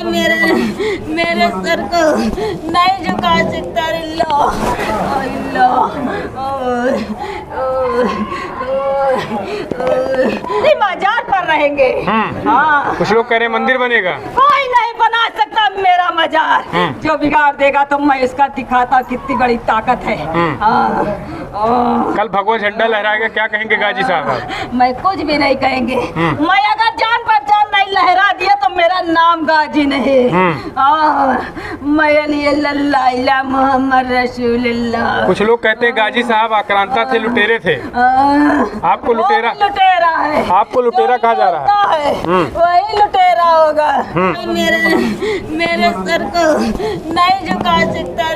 मेरे सर को नहीं झुका सकता मजार पर रहेंगे। हाँ, कुछ लोग कह रहे हैं मंदिर बनेगा। कोई नहीं बना सकता मेरा मजार। जो बिगाड़ देगा तो मैं इसका दिखाता कितनी बड़ी ताकत है। कल भगवा झंडा लहराएगा, क्या कहेंगे गाजी साहब? मैं कुछ भी नहीं कहेंगे। मैं अगर जान पहचान नहीं लहरा दिया तो मेरा नाम गाजी नहीं। मैं अल्लाह मोहम्मद रसूलुल्लाह। कुछ लोग कहते हैं गाजी साहब आक्रांता थे, लुटेरे थे। आपको लुटेरा है, आपको लुटेरा कहा जा रहा है। वही लुटेरा होगा। मेरे सर को नहीं झुका सकता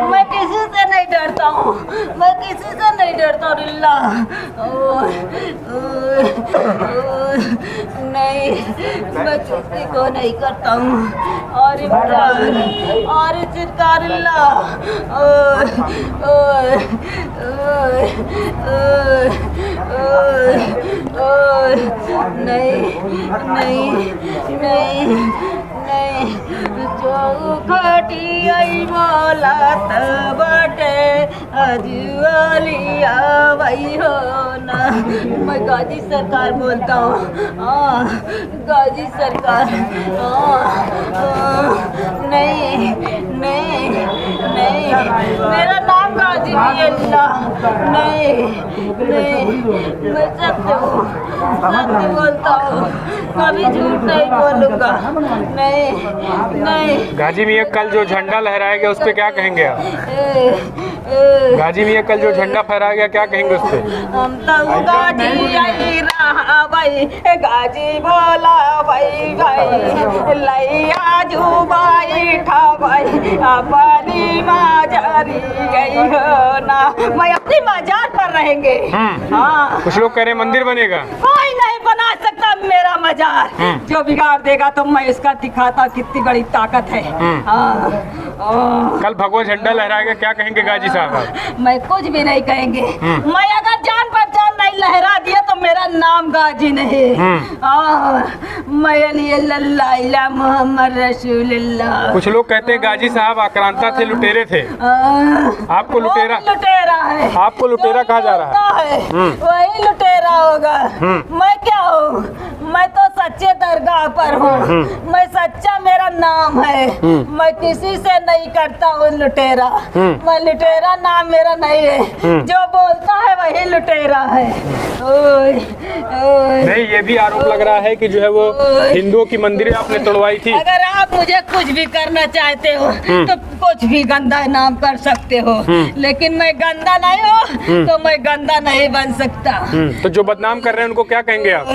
मैं किसी से नहीं डरता हूँ, मैं किसी से नहीं डरता हूँ। नहीं, मैं किसी को नहीं करता हूँ। और चिरकार चौखटी आई बोलत बटे अजुलिया वही हो ना। मैं गाजी सरकार बोलता हूँ। गाजी सरकार। नहीं, मेरा नाम गाजी भी अल्लाह। नहीं, मैं सत्य हूँ, सत्य बोलता हूँ, कभी झूठ नहीं बोलूँगा। नहीं। गाजी मियाँ कल जो झंडा लहराएगा उस पर क्या कहेंगे आप? गाजी मियाँ कल जो झंडा फहराएगा क्या कहेंगे उस पर? हम तो गाजी आई रहा भाई, गाजी बोला भाई लैया जुबाई ठा भाई अपनी मजारी गई हो ना। मैं अपनी मजार पर रहेंगे। हाँ, कुछ लोग कह रहे हैं मंदिर बनेगा। कोई नहीं बना सकता मेरा मजार। जो बिगाड़ देगा तो मैं इसका दिखाता कितनी बड़ी ताकत है। कल भगवा झंडा लहराएगा, क्या कहेंगे गाजी साहब? मैं कुछ भी नहीं कहेंगे। मैं अगर जान पहचान नहीं लहरा दिया तो मेरा नाम गाजी नहीं। मैं अल्लाह मोहम्मद रसूलुल्लाह। कुछ लोग कहते हैं गाजी साहब आक्रांता थे, लुटेरे थे। आपको लुटेरा है, आपको लुटेरा कहा जा रहा है। वही लुटेरा होगा। मैं क्या हूँ? मैं तो सच्चे दरगाह पर हूँ। मैं सच्चा, मेरा नाम है। मैं किसी से नहीं करता हूँ लुटेरा। मैं लुटेरा नाम मेरा नहीं है। जो बोलता है वही लुटेरा है। नहीं, ये भी आरोप लग रहा है कि जो है वो हिंदुओं की मंदिरें आपने तोड़वाई थी। अगर आप मुझे कुछ भी करना चाहते हो तो कुछ भी गंदा नाम कर सकते हो, लेकिन मैं गंदा नहीं हूँ तो मैं गंदा नहीं बन सकता। तो जो बदनाम कर रहे हैं उनको क्या कहेंगे आप?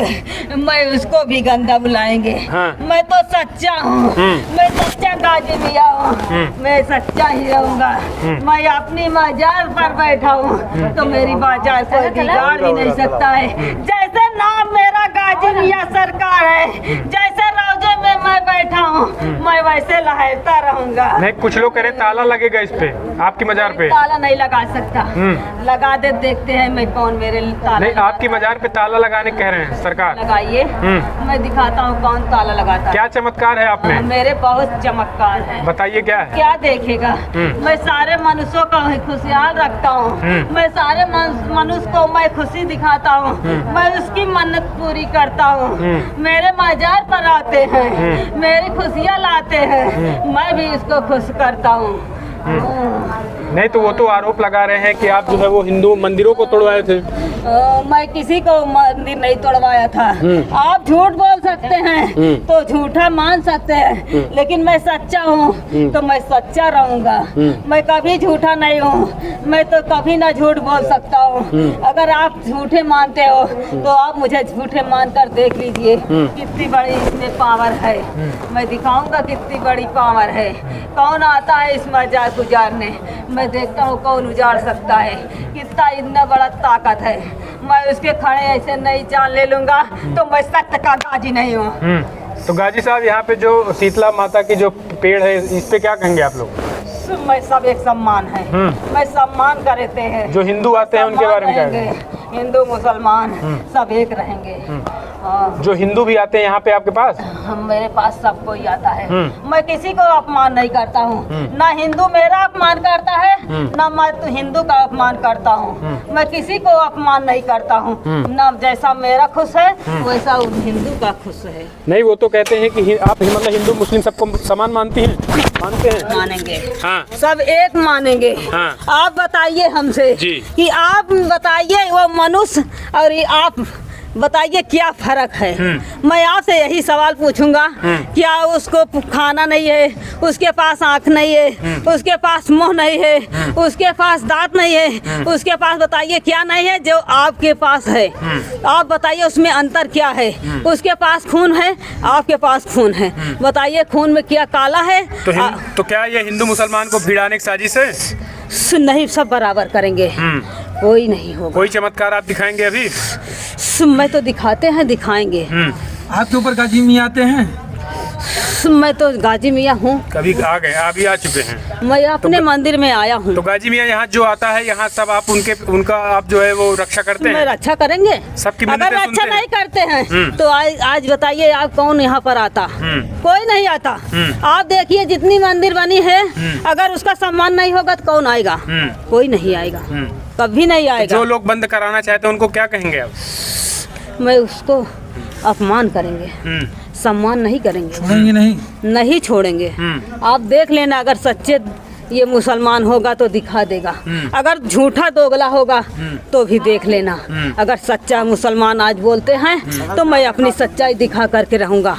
मैं उसको भी गंदा बुलाएंगे। मैं तो सच्चा हूँ, मैं सच्चा गाजी मिया हूँ। मैं सच्चा ही रहूँगा। मैं अपनी मजार पर बैठा हूँ तो मेरी बाजार कोई बिगाड़ भी नहीं सकता है। जैसे नाम मेरा गाजी मिया सरकार है, जैसे रोजे में मैं बैठा हूँ मैं वैसे लहरता रहूँगा। नहीं, कुछ लोग कह रहे ताला लगेगा इस पे, आपकी मजार पे। ताला नहीं लगा सकता। लगा दे, देखते हैं मैं कौन मेरे ताला। नहीं, आपकी मजार पे ताला लगाने कह रहे हैं सरकार। लगाइए, मैं दिखाता हूँ कौन ताला लगाता है। क्या चमत्कार है आप में? मेरे बहुत चमत्कार है। बताइए क्या है? क्या देखेगा? मैं सारे मनुष्यों का खुशहाल रखता हूँ। मैं सारे मनुष्य को मैं खुशी दिखाता हूँ। मैं उसकी मन्नत पूरी करता हूँ। मेरे मजार पर आते हैं, मेरी खुशियाँ लाते हैं, मैं भी इसको खुश करता हूँ। नहीं, तो वो तो आरोप लगा रहे हैं कि आप जो है वो हिंदू मंदिरों को तोड़वाए थे। मैं किसी को मंदिर नहीं तोड़वाया था। आप झूठ बोल सकते हैं तो झूठा मान सकते हैं, लेकिन मैं सच्चा हूँ तो मैं सच्चा रहूँगा। मैं कभी झूठा नहीं हूँ। मैं तो कभी ना झूठ बोल सकता हूँ। अगर आप झूठे मानते हो तो आप मुझे झूठे मानकर देख लीजिए कितनी बड़ी इसमें पावर है। मैं दिखाऊंगा कितनी बड़ी पावर है। कौन आता है इस मजार गुजारने? मैं देखता हूँ कौन उजाड़ सकता है। कितना इतना बड़ा ताकत है। मैं उसके खड़े ऐसे नहीं जान ले लूंगा तो मैं सत्य का गाजी नहीं हूँ। तो गाजी साहब, यहाँ पे जो शीतला माता की जो पेड़ है इस पे क्या कहेंगे आप लोग? मैं सब एक सम्मान है। मैं सम्मान करते हैं। जो हिंदू आते हैं उनके बारे में क्या? हिंदू मुसलमान सब एक रहेंगे। हाँ। जो हिंदू भी आते हैं यहाँ पे आपके पास? हम मेरे पास सब कोई आता है। मैं किसी को अपमान नहीं करता हूँ, ना हिंदू मेरा अपमान करता है, ना मैं तो हिंदू का अपमान करता हूँ। मैं किसी को अपमान नहीं करता हूँ, ना जैसा मेरा खुश है वैसा उन हिंदू का खुश है। नहीं, वो तो कहते हैं कि आप मतलब हिंदू मुस्लिम सबको समान मानती हैं? मानते हैं? मानेंगे। हाँ। सब एक मानेंगे। हाँ। आप बताइए हमसे जी। कि आप बताइए वो मनुष्य और ये आप बताइए क्या फर्क है। मैं आपसे यही सवाल पूछूंगा, क्या उसको खाना नहीं है, उसके पास आँख नहीं है, उसके पास मुंह नहीं है, उसके पास दांत नहीं है, उसके पास बताइए क्या नहीं है जो आपके पास है। आप बताइए उसमें अंतर क्या है। उसके पास खून है, आपके पास खून है, बताइए खून में क्या काला है। तो क्या ये हिंदू मुसलमान को भिड़ाने की साजिश है? नहीं, सब बराबर करेंगे, कोई नहीं होगा। कोई चमत्कार आप दिखाएंगे अभी? मैं तो दिखाते हैं, दिखाएंगे। आपके ऊपर गाजी मियाँ आते हैं? मैं तो गाजी मियाँ हूँ। कभी आ गए, अभी आ चुके हैं? मैं अपने मंदिर में आया हूँ। तो गाजी मियाँ यहाँ जो आता है, यहाँ सब आप उनका आप जो है वो रक्षा करते हैं? मैं रक्षा करेंगे। सबकी अगर रक्षा नहीं करते हैं तो आज बताइए आप कौन यहाँ पर आता? कोई नहीं आता। आप देखिए जितनी मंदिर बनी है, अगर उसका सम्मान नहीं होगा तो कौन आएगा? कोई नहीं आएगा, कभी नहीं आएगा। जो लोग बंद कराना चाहते हैं उनको क्या कहेंगे आप? मैं उसको अपमान करेंगे, सम्मान नहीं करेंगे। छोड़ेंगे नहीं छोड़ेंगे। आप देख लेना, अगर सच्चे ये मुसलमान होगा तो दिखा देगा, अगर झूठा दोगला होगा तो भी देख लेना। अगर सच्चा मुसलमान आज बोलते हैं तो मैं अपनी सच्चाई दिखा करके रहूँगा।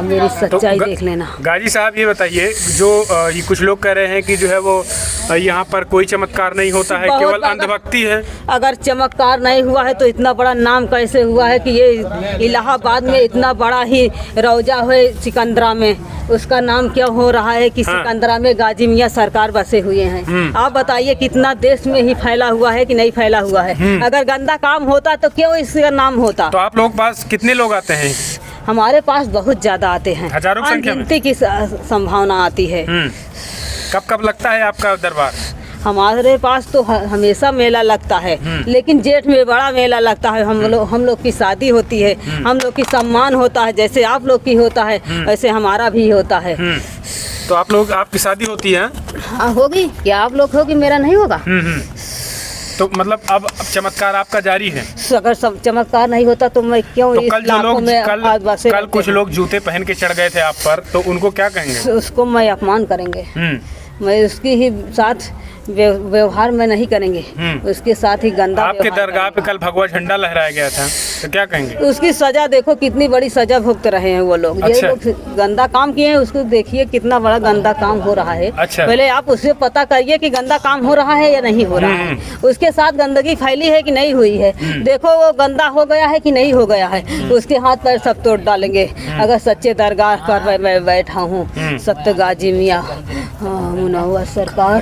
मेरी सच्चाई देख लेना। गाजी साहब ये बताइए, जो ये कुछ लोग कह रहे हैं कि जो है वो यहाँ पर कोई चमत्कार नहीं होता है, केवल अंधभक्ति है। अगर चमत्कार नहीं हुआ है तो इतना बड़ा नाम कैसे हुआ है कि ये इलाहाबाद में इतना बड़ा ही रौजा है सिकंदरा में, उसका नाम क्या हो रहा है कि सिकंदरा में गाजी मियाँ सरकार बसे हुए हैं। आप बताइए कितना देश में ही फैला हुआ है कि नहीं फैला हुआ है। अगर गंदा काम होता तो क्यों इसका नाम होता? तो आप लोग पास कितने लोग आते हैं? हमारे पास बहुत ज्यादा आते हैं, हजारों की संख्या में? अनगिनती की संभावना आती है। कब कब लगता है आपका दरबार? हमारे पास तो हमेशा मेला लगता है, लेकिन जेठ में बड़ा मेला लगता है। हम लोग की शादी होती है, हम लोग की सम्मान होता है, जैसे आप लोग की होता है वैसे हमारा भी होता है। तो आपकी शादी होती है? हाँ होगी। क्या आप लोग होगी, मेरा नहीं होगा? तो मतलब अब चमत्कार आपका जारी है? अगर सब चमत्कार नहीं होता तो मैं क्यों तो इस लाखों में कल कुछ लोग जूते पहन के चढ़ गए थे आप पर, तो उनको क्या कहेंगे? उसको मैं अपमान करेंगे। मैं उसकी ही साथ व्यवहार में नहीं करेंगे, उसके साथ ही गंदा। आपके दरगाह पे कल भगवा झंडा लहराया गया था, तो क्या कहेंगे? उसकी सजा देखो, कितनी बड़ी सजा भुगत रहे हैं वो लोग। अच्छा। ये लोग गंदा काम किए हैं, उसको देखिए कितना बड़ा गंदा काम हो रहा है। अच्छा। पहले आप उससे पता करिए कि गंदा काम हो रहा है या नहीं हो रहा है, उसके साथ गंदगी फैली है कि नहीं हुई है। देखो वो गंदा हो गया है कि नहीं हो गया है, उसके हाथ पैर सब तोड़ डालेंगे। अगर सच्चे दरगाह पर मैं बैठा हूँ, सत्य गाजी मियाँ मुनव्वर सरकार।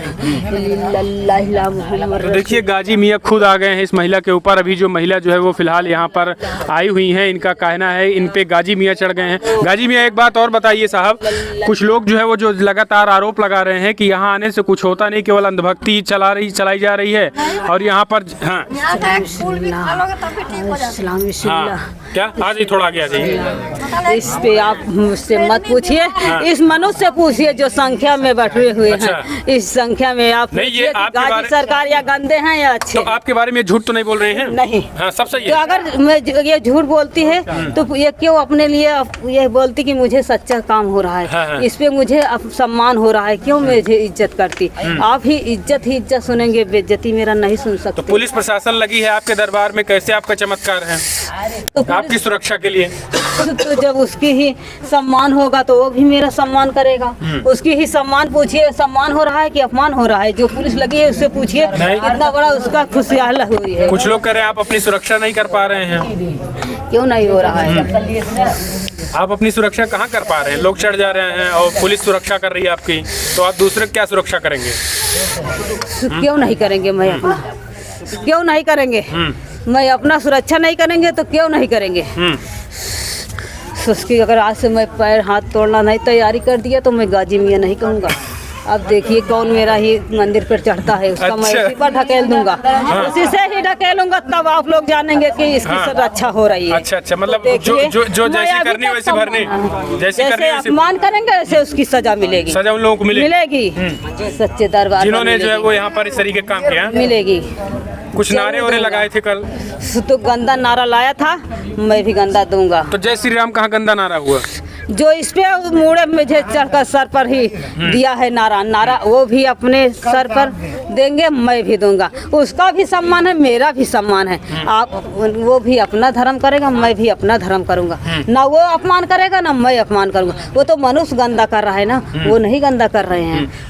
तो देखिए गाजी मियाँ खुद आ गए हैं इस महिला के ऊपर। अभी जो महिला जो है वो फिलहाल यहाँ पर आई हुई हैं, इनका कहना है इन पे गाजी मियाँ चढ़ गए हैं। गाजी मियाँ एक बात और बताइए साहब, कुछ लोग जो है वो जो लगातार आरोप लगा रहे हैं कि यहाँ आने से कुछ होता नहीं, केवल अंधभक्ति चलाई जा रही है और यहाँ पर क्या आज ही थोड़ा आगे आ जाइए। इस पे आप मुझसे मत पूछिए, इस मनुष्य से पूछिए जो संख्या में बैठे हुए हैं। इस संख्या में आप गाजी सरकार या गंदे हैं या अच्छे। तो आपके बारे में झूठ तो नहीं बोल रहे हैं? नहीं। हाँ, सब सही है। तो अगर मैं ये झूठ बोलती है तो ये क्यों अपने लिए ये बोलती कि मुझे सच्चा काम हो रहा है। हाँ। इस पे मुझे सम्मान हो रहा है, क्यों मुझे इज्जत करती? आप ही इज्जत सुनेंगे, बेइज्जती मेरा नहीं सुन सकते। तो पुलिस प्रशासन लगी है आपके दरबार में, कैसे आपका चमत्कार है? तो आपकी सुरक्षा के लिए तो जब उसकी ही सम्मान होगा तो वो भी मेरा सम्मान करेगा। उसकी ही सम्मान पूछिए, सम्मान हो रहा है कि अपमान हो रहा है? जो पुलिस लगी है उससे पूछिए कितना बड़ा उसका खुशहाल हुई है। कुछ लोग कह रहे हैं आप अपनी सुरक्षा नहीं कर पा रहे हैं। क्यों नहीं हो रहा है? आप अपनी सुरक्षा कहाँ कर पा रहे हैं? लोग चढ़ जा रहे हैं और पुलिस सुरक्षा कर रही है आपकी, तो आप दूसरे क्या सुरक्षा करेंगे? क्यों नहीं करेंगे? मैं अपना क्यों नहीं करेंगे? मैं अपना सुरक्षा नहीं करेंगे तो क्यों नहीं करेंगे? उसकी अगर आज से मैं पैर हाथ तोड़ना नहीं तैयारी कर दिया तो मैं गाजी मियाँ नहीं कहूँगा। अब देखिए कौन मेरा ही मंदिर पर चढ़ता है उसका मैं अच्छा। उसी पर ढकेल दूंगा, उसी से ही ढकेलूंगा, तब आप लोग जानेंगे कि इसकी हाँ। सजा अच्छा हो रही है। अच्छा अच्छा, मतलब तो जो देखिए, जो जो मैं जैसी अभी करनी तक वैसी भरनी, जैसी करनी जैसे वैसी अपमान करेंगे वैसे उसकी सजा मिलेगी, सजा उन लोगों को मिलेगी मिलेगी सच्चे दरबार में जिन्होंने जो है मिलेगी। वो यहाँ पर इस तरीके का काम किया। मिलेगी। कुछ नारे जरूर वारे दूंगा। लगाए थे कल, तो गंदा नारा लाया था, मैं भी गंदा दूंगा। तो जय श्री राम कहाँ गंदा नारा हुआ? जो इस पे मुड़े मुझे चढ़कर सर पर ही दिया है नारा वो भी अपने सर पर देंगे, मैं भी दूंगा। उसका भी सम्मान है, मेरा भी सम्मान है। आप वो भी अपना धर्म करेगा, मैं भी अपना धर्म करूंगा। ना वो अपमान करेगा ना मैं अपमान करूंगा। वो तो मनुष्य गंदा कर रहा है ना, वो नहीं गंदा कर रहे हैं।